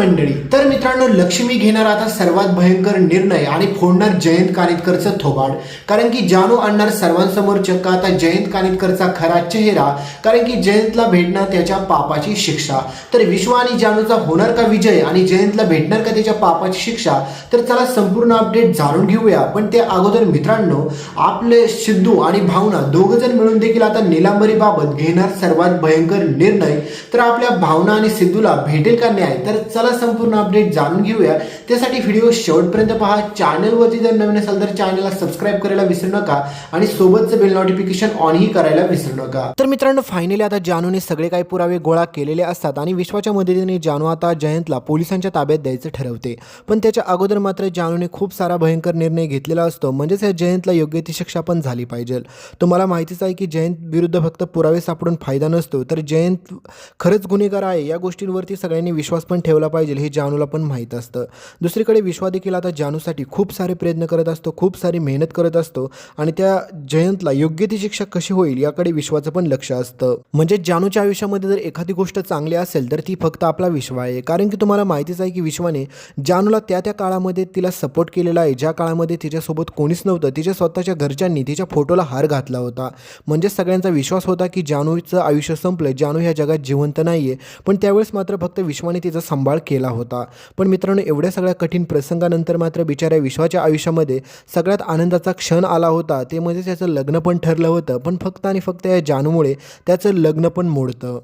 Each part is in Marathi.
मंडळी, तर मित्रांनो लक्ष्मी घेणार आता सर्वात भयंकर निर्णय आणि फोडणार जयंत कानिटकरचं थोबाड. कारण की जानू आणणार सर्वांसमोर चक्क आता जयंत कानिटकरचा खरा चेहरा. कारण की जयंतला भेटणार त्याच्या पापाची शिक्षा. तर विश्व आणि जानूचा होणार का विजय आणि जयंतला भेटणार का त्याच्या पापाची शिक्षा? तर चला संपूर्ण अपडेट जाणून घेऊया. पण त्या अगोदर मित्रांनो, आपले सिद्धू आणि भावना दोघ जण मिळून देखील आता नीलांबरी बाबत घेणार सर्वात भयंकर निर्णय. तर आपल्या भावना आणि सिद्धूला भेटेल का न्याय? तर चला संपूर्ण अपडेट जाणून घेऊया. त्यासाठी व्हिडिओ शेवटपर्यंत पहा. चॅनलवरती जर नवीन असाल तर चॅनलला सबस्क्राईब करायला विसरू नका आणि सोबतचं बेल नोटिफिकेशन ऑनही करायला विसरू नका. तर मित्रांनो, फायनली आता जानूने सगळे काही पुरावे गोळा केलेले असतात आणि विश्वाच्या मदतीने जानू आता जयंतला पोलिसांच्या ताब्यात द्यायचं ठरवते. पण त्याच्या अगोदर मात्र जानूने खूप सारा भयंकर निर्णय घेतलेला असतो. म्हणजेच या जयंतला योग्य ती शिक्षा पण झाली पाहिजे. तुम्हाला माहितीच आहे की जयंत विरुद्ध फक्त पुरावे सापडून फायदा नसतो, तर जयंत खरंच गुन्हेगार आहे या गोष्टींवरती सगळ्यांनी विश्वास पण ठेवला पाहिजे हे जानूला पण माहीत असतं. दुसरीकडे विश्वा देखील आता जानूसाठी खूप सारे प्रयत्न करत असतो, खूप सारी मेहनत करत असतो आणि त्या जयंतला योग्य ती शिक्षा कशी होईल याकडे विश्वाचं पण लक्ष असतं. म्हणजे जानूच्या आयुष्यामध्ये जर एखादी गोष्ट चांगली असेल तर ती फक्त आपला विश्वा आहे. कारण की तुम्हाला माहितीच आहे की विश्वाने जानूला त्या काळामध्ये तिला सपोर्ट केलेला आहे ज्या काळामध्ये तिच्यासोबत कोणीच नव्हतं. तिच्या स्वतःच्या घरच्यांनी तिच्या फोटोला हार घातला होता. म्हणजे सगळ्यांचा विश्वास होता की जानूचं आयुष्य संपलं, जानू ह्या जगात जिवंत नाही आहे. पण त्यावेळेस मात्र फक्त विश्वाने तिचा सांभाळ केला होता. पण मित्रांनो, एवढ्या सगळ्या कठीण प्रसंगानंतर मात्र बिचाऱ्या विश्वाच्या आयुष्यामध्ये सगळ्यात आनंदाचा क्षण आला होता. ते म्हणजे त्याचं लग्न पण ठरलं होतं. पण फक्त आणि फक्त या जानूमुळे त्याचं लग्न पण मोडतं.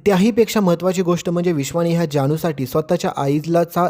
त्याहीपेक्षा महत्त्वाची गोष्ट म्हणजे विश्वाने ह्या जानूसाठी स्वतःच्या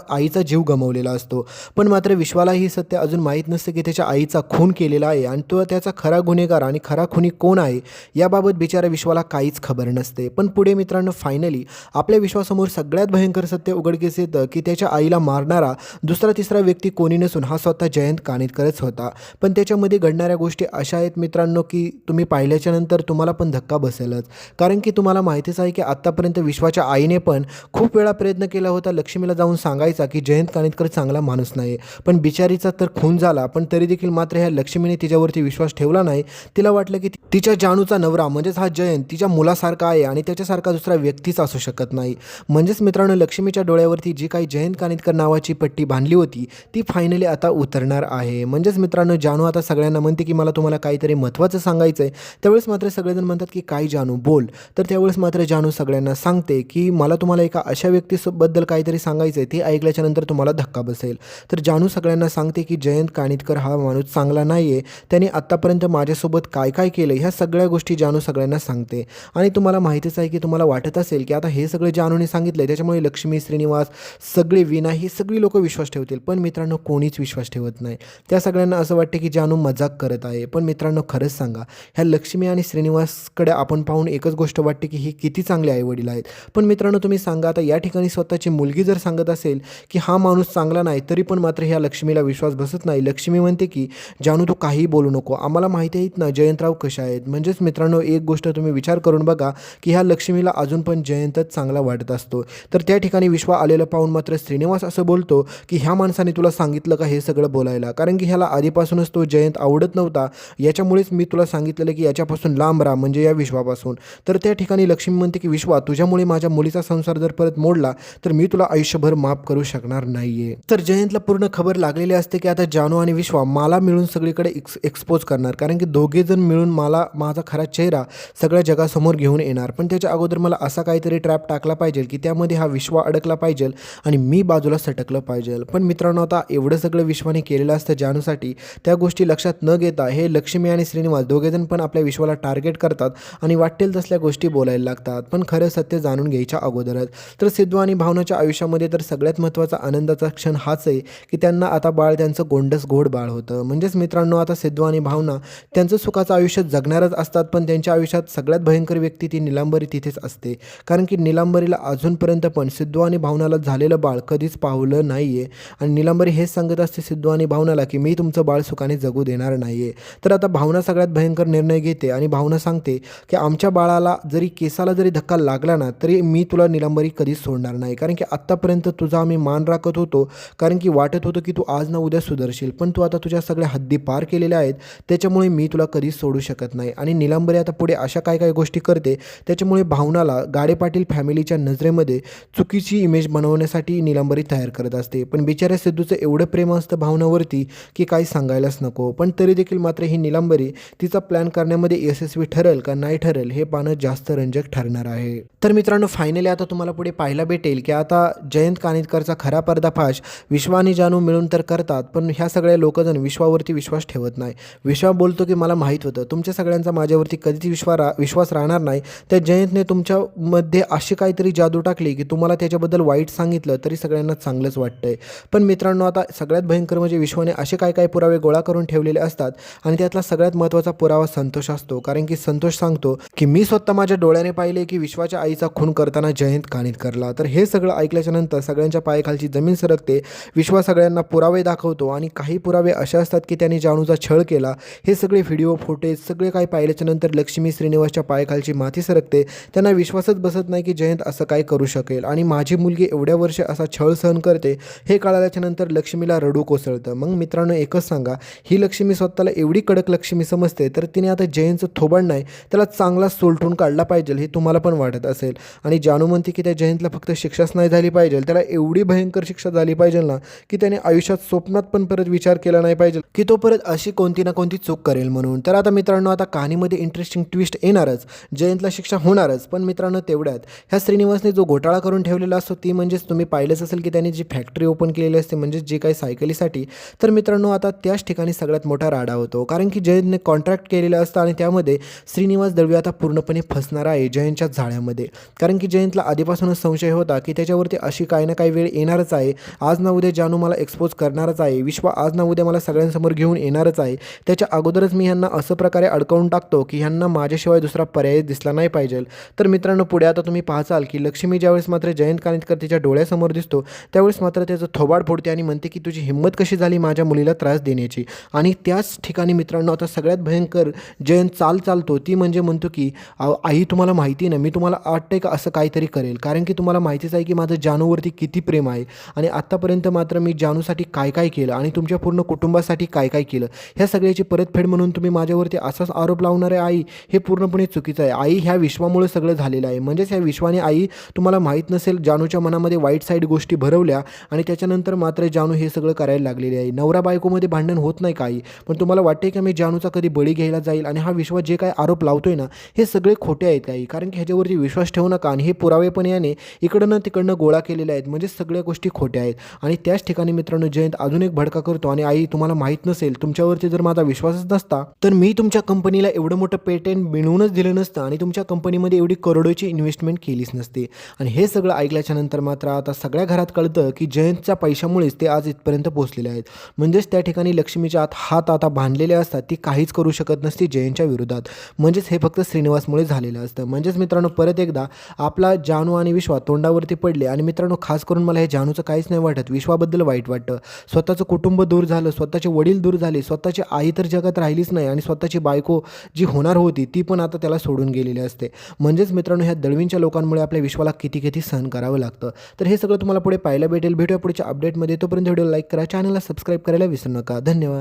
आईचा जीव गमावलेला असतो. पण मात्र विश्वाला ही सत्य अजून माहीत नसतं की त्याच्या आईचा खून केलेला आहे आणि तो त्याचा खरा गुन्हेगार आणि खरा खुनी कोण आहे याबाबत बिचारा विश्वाला काहीच खबर नसते. पण पुढे मित्रांनो, फायनली आपल्या विश्वासमोर सगळ्यात भयंकर सत्य उघडकीस येतं की त्याच्या आईला मारणारा दुसरा तिसरा व्यक्ती कोणी नसून हा स्वतः जयंत कानिटकरच होता. पण त्याच्यामध्ये घडणाऱ्या गोष्टी अशा आहेत मित्रांनो की तुम्ही पाहिल्याच्या नंतर तुम्हाला पण धक्का बसेलच. कारण की तुम्हाला माहितीच आहे की आतापर्यंत विश्वाच्या आईने पण खूप वेळा प्रयत्न केला होता लक्ष्मीला जाऊन सांगायचा की जयंत कानिटकर चांगला माणूस नाही. पण बिचारीचा तर खून झाला, पण तरी देखील मात्र ह्या लक्ष्मीने तिच्यावरती विश्वास ठेवला नाही. तिला वाटलं की तिच्या जानूचा नवरा म्हणजेच हा जयंत तिच्या मुलासारखा आहे आणि त्याच्यासारखा दुसरा व्यक्तीच असू शकत नाही. म्हणजेच मित्रांनो, लक्ष्मीच्या डोळ्यावरती जी काही जयंत कानिटकर नावाची पट्टी बांधली होती ती फायनली आता उतरणार आहे. म्हणजेच मित्रांनो, जानू आता सगळ्यांना म्हणते की मला तुम्हाला काहीतरी महत्त्वाचं सांगायचं आहे. त्यावेळेस मात्र सगळेजण म्हणतात की काय जानू बोल. तर त्यावेळेस मात्र जानू सगळ्यांना सांगते की मला तुम्हाला एका अशा व्यक्तीबद्दल काहीतरी सांगायचं आहे, ते ऐकल्याच्या नंतर तुम्हाला धक्का बसेल. तर जानू सगळ्यांना सांगते की जयंत कानिटकर हा माणूस चांगला नाही आहे. त्याने आत्तापर्यंत माझ्यासोबत काय काय केलं ह्या सगळ्या गोष्टी जानू सगळ्यांना सांगते. आणि तुम्हाला माहितीच आहे की तुम्हाला वाटत असेल की आता हे सगळं जानूने सांगितलं आहे त्याच्यामुळे लक्ष्मी, श्रीनिवास, सगळे विना ही सगळी लोक विश्वास ठेवतील. पण मित्रांनो, कोणीच विश्वास ठेवत नाही. त्या सगळ्यांना असं वाटतं की जानू मजाक करत आहे. पण मित्रांनो, खरंच सांगा, ह्या लक्ष्मी आणि श्रीनिवासकडे आपण पाहून एकच गोष्ट वाटते की ही किती चांगले आईवडील आहेत. पण मित्रांनो, तुम्ही सांगा, आता या ठिकाणी स्वतःची मुलगी जर सांगत असेल की हा माणूस चांगला नाही, तरी पण मात्र ह्या लक्ष्मीला विश्वास बसत नाही. लक्ष्मी म्हणते की जानू तू काहीही बोलू नको, आम्हाला माहिती आहेत ना जयंतराव कशा आहेत. म्हणजेच मित्रांनो, एक गोष्ट तुम्ही विचार करून बघा की ह्या लक्ष्मीला अजून पण जयंतच चांगला वाटत असतो. तर त्या ठिकाणी विश्वा आलेलं पाहून मात्र श्रीनिवास असं बोलतो की ह्या माणसाने तुला सांगितलं का हे सगळं बोलायला? कारण की ह्याला आधीपासूनच तो जयंत आवडत नव्हता, याच्यामुळेच मी तुला सांगितलेलं की याच्यापासून लांब राहा, म्हणजे या विश्वापासून. तर त्या ठिकाणी लक्ष्मी म्हणते की विश्वा, तुझ्यामुळे माझ्या मुलीचा संसार जर परत मोडला तर मी तुला आयुष्यभर माफ करू शकणार नाहीये. तर जयंतला पूर्ण खबर लागलेली असते की आता जानू आणि विश्वा मला मिळून सगळीकडे एक्सपोज करणार. कारण की दोघे जण मिळून मला माझा खरा चेहरा सगळ्या जगासमोर घेऊन येणार. पण त्याच्या अगोदर मला असा काहीतरी ट्रॅप टाकला पाहिजे की त्यामध्ये हा विश्वा अडकला पाहिजे आणि मी बाजूला सटकलं पाहिजे. पण मित्रांनो, आता एवढं सगळं विश्वाने केलेलं असतं जानूसाठी, त्या गोष्टी लक्षात न घेता हे लक्ष्मी आणि श्रीनिवास दोघेजण पण आपल्या विश्वाला टार्गेट करतात आणि वाटेल तसल्या गोष्टी बोलायला लागतात. पण खरं सत्य जाणून घ्यायच्या अगोदरच तर सिद्धू आणि भावनाच्या आयुष्यामध्ये तर सगळ्यात महत्त्वाचा आनंदाचा क्षण हाच आहे की त्यांना आता बाळ त्यांचं गोंडस गोड बाळ होतं. म्हणजेच मित्रांनो, आता सिद्धू आणि भावना त्यांचं सुखाचं आयुष्य जगणारच असतात. पण त्यांच्या आयुष्यात सगळ्यात भयंकर व्यक्ती ती नीलांबरी तिथेच असते. कारण की नीलांबरीला अजूनपर्यंत पण सिद्धू आणि भावनाला झालेलं बाळ कधीच पावलं नाही आहे आणि नीलांबरी हेच सांगत असते सिद्धू आणि भावनाला की मी तुमचं बाळ सुखाने जगू देणार नाही आहे. तर आता भावना सगळ्यात भयंकर निर्णय घेते आणि भावना सांगते की आमच्या बाळाला जरी केसाला जरी धक्का निकाल लागला ना तरी मी तुला निलंबरी कधीच सोडणार नाही, कारण की आत्तापर्यंत तुझा आम्ही मान राखत होतो, कारण की वाटत होतं की तू आज ना उद्या सुधारशील, पण तू आता तुझ्या सगळ्या हद्दी पार केलेल्या आहेत, त्याच्यामुळे मी तुला कधीच सोडू शकत नाही. आणि निलंबरी आता पुढे अशा काय काय गोष्टी करते, त्याच्यामुळे भावनाला गाडे पाटील फॅमिलीच्या नजरेमध्ये चुकीची इमेज बनवण्यासाठी निलंबरी तयार करत असते. पण बिचाऱ्या सिद्धूचं एवढं प्रेम असतं भावनावरती की काही सांगायलाच नको. पण तरी देखील मात्र ही निलंबरी तिचा प्लॅन करण्यामध्ये यशस्वी ठरेल का नाही ठरेल हे पाहणं जास्त रंजक ठरणार आहे. तर मित्रांनो, फायनली आता तुम्हाला पुढे पाहायला भेटेल की आता जयंत कानिटकरचा खरा पर्दाफाश विश्वा आणि जानू मिळून तर करतात, पण ह्या सगळ्या लोकजण विश्वावरती विश्वास ठेवत नाही. विश्वा बोलतो की मला माहीत होतं तुमच्या सगळ्यांचा माझ्यावरती कधीच विश्वास राहणार नाही. त्या जयंतने तुमच्यामध्ये अशी काहीतरी जादू टाकली की तुम्हाला त्याच्याबद्दल वाईट सांगितलं तरी सगळ्यांना चांगलंच वाटतंय. पण मित्रांनो, आता सगळ्यात भयंकर म्हणजे विश्वाने असे काय काय पुरावे गोळा करून ठेवलेले असतात आणि त्यातला सगळ्यात महत्त्वाचा पुरावा संतोष असतो. कारण की संतोष सांगतो की मी स्वतः माझ्या डोळ्याने पाहिले की विश्वाच्या आईचा खून करताना जयंत कानिटकरला. तर हे सगळं ऐकल्याच्या नंतर सगळ्यांच्या पायाखालची जमीन सरकते. विश्वा सगळ्यांना पुरावे दाखवतो आणि काही पुरावे असे असतात की त्यांनी जानूचा छळ केला. हे सगळे व्हिडिओ फुटेज सगळे काही पाहिल्याच्या नंतर लक्ष्मी श्रीनिवासच्या पायाखालची माती सरकते. त्यांना विश्वासच बसत नाही की जयंत असं काय करू शकेल आणि माझी मुलगी एवढ्या वर्ष असा छळ सहन करते हे कळाल्याच्या नंतर लक्ष्मीला रडू कोसळतं. मग मित्रांनो, एकच सांगा, ही लक्ष्मी स्वतःला एवढी कडक लक्ष्मी समजते, तर तिने आता जयंतचं थोबाड नाही त्याला चांगला सोलटून काढला पाहिजे हे तुम्हाला पण वाटत असेल. आणि जानू म्हणते की त्या जयंतला फक्त शिक्षाच नाही झाली पाहिजे, त्याला एवढी भयंकर शिक्षा झाली पाहिजे ना की त्याने आयुष्यात स्वप्नात पण परत विचार केला नाही पाहिजे की तो परत अशी कोणती ना कोणती चूक करेल म्हणून. तर आता मित्रांनो, आता कहाणीमध्ये इंटरेस्टिंग ट्विस्ट येणारच, जयंतला शिक्षा होणारच. पण मित्रांनो, तेवढ्यात ह्या श्रीनिवासने जो घोटाळा करून ठेवलेला असतो ती म्हणजेच तुम्ही पाहिलंच असेल की त्याने जी फॅक्टरी ओपन केलेली असते म्हणजे जे काही सायकलीसाठी. तर मित्रांनो, आता त्याच ठिकाणी सगळ्यात मोठा राडा होतो, कारण की जयंतने कॉन्ट्रॅक्ट केलेलं असतं आणि त्यामध्ये श्रीनिवास दळवी आता पूर्णपणे फसणार आहे जयंतच्या जाळ्यामध्ये. कारण की जयंतला आधीपासूनच संशय होता की त्याच्यावरती अशी काही ना काही वेळ येणारच आहे. आज ना उद्या जानू मला एक्सपोज करणारच आहे, विश्वा आज ना उद्या मला सगळ्यांसमोर घेऊन येणारच आहे. त्याच्या अगोदरच मी ह्यांना असं प्रकारे अडकवून टाकतो की ह्यांना माझ्याशिवाय दुसरा पर्याय दिसला नाही पाहिजे. तर मित्रांनो, पुढे आता तुम्ही पाहाल की लक्ष्मी ज्यावेळेस मात्र जयंत कानिटकर तिच्या डोळ्यासमोर दिसतो त्यावेळेस मात्र त्याचं थोबाड फोडते आणि म्हणते की तुझी हिंमत कशी झाली माझ्या मुलीला त्रास देण्याची. आणि त्याच ठिकाणी मित्रांनो, आता सगळ्यात भयंकर जयंत चालतो ती म्हणजे म्हणतो की आई तुम्हाला माहिती ना, मी तुम्हाला वाटतंय का असं काहीतरी करेल, कारण की तुम्हाला माहितीच आहे की माझं जानूवरती किती प्रेम आहे आणि आत्तापर्यंत मात्र मी जानूसाठी काय काय केलं आणि तुमच्या पूर्ण कुटुंबासाठी काय काय केलं, ह्या सगळ्याची परतफेड म्हणून तुम्ही माझ्यावरती असाच आरोप लावणार आहे आई, हे पूर्णपणे चुकीचं आहे. आई ह्या विश्वामुळे सगळं झालेलं आहे. म्हणजेच ह्या विश्वाने आई तुम्हाला माहीत नसेल जानूच्या मनामध्ये वाईट साईड गोष्टी भरवल्या आणि त्याच्यानंतर मात्र जानू हे सगळं करायला लागलेली आहे. नवरा बायकोमध्ये भांडण होत नाही काही, पण तुम्हाला वाटते की मी जानूचा कधी बळी घ्यायला जाईल आणि हा विश्वास जे काय आरोप लावतोय ना हे सगळे खोटे आहेत काही, कारण की ह्याच्यावरती विश्वास ठेवू नका. आणि हे पुरावे पण याने इकडनं तिकडनं गोळा केलेले आहेत, म्हणजे सगळ्या गोष्टी खोट्या आहेत. आणि त्याच ठिकाणी मित्रांनो, जयंत अजून एक भडका करतो आणि आई तुम्हाला माहीत नसेल, तुमच्यावरती जर माझा विश्वासच नसता तर मी तुमच्या कंपनीला एवढं मोठं पेटेंट मिळवूनच दिलं नसतं आणि तुमच्या कंपनीमध्ये एवढी करोडोची इन्व्हेस्टमेंट केलीच नसते. आणि हे सगळं ऐकल्याच्या नंतर मात्र आता सगळ्या घरात कळतं की जयंतच्या पैशामुळेच ते आज इथपर्यंत पोहोचलेले आहेत. म्हणजेच त्या ठिकाणी लक्ष्मीच्या हात आता बांधलेले असतात, ती काहीच करू शकत नसती जयंतच्या विरोधात. म्हणजेच हे फक्त श्रीनिवासमुळे झालेलं असतं. म्हणजेच मित्रांनो, परत एकदा आपला जानू आणि विश्वा तोंडावरती पडले. आणि मित्रांनो, खास करून मला हे जानूचं काहीच नाही वाटत, विश्वाबद्दल वाईट वाटतं. स्वतःचं कुटुंब दूर झालं, स्वतःचे वडील दूर झाले, स्वतःची आई तर जगात राहिलीच नाही आणि स्वतःची बायको जी होणार होती ती पण आता त्याला सोडून गेलेली असते. म्हणजेच मित्रांनो, ह्या दळवींच्या लोकांमुळे आपल्या विश्वाला किती किती सहन करावं लागतं. तर हे सगळं तुम्हाला पुढे पाहायला भेटेल. भेटूया पुढच्या अपडेटमध्ये. तोपर्यंत व्हिडिओ लाईक करा, चॅनलला सबस्क्राईब करायला विसरू नका. धन्यवाद.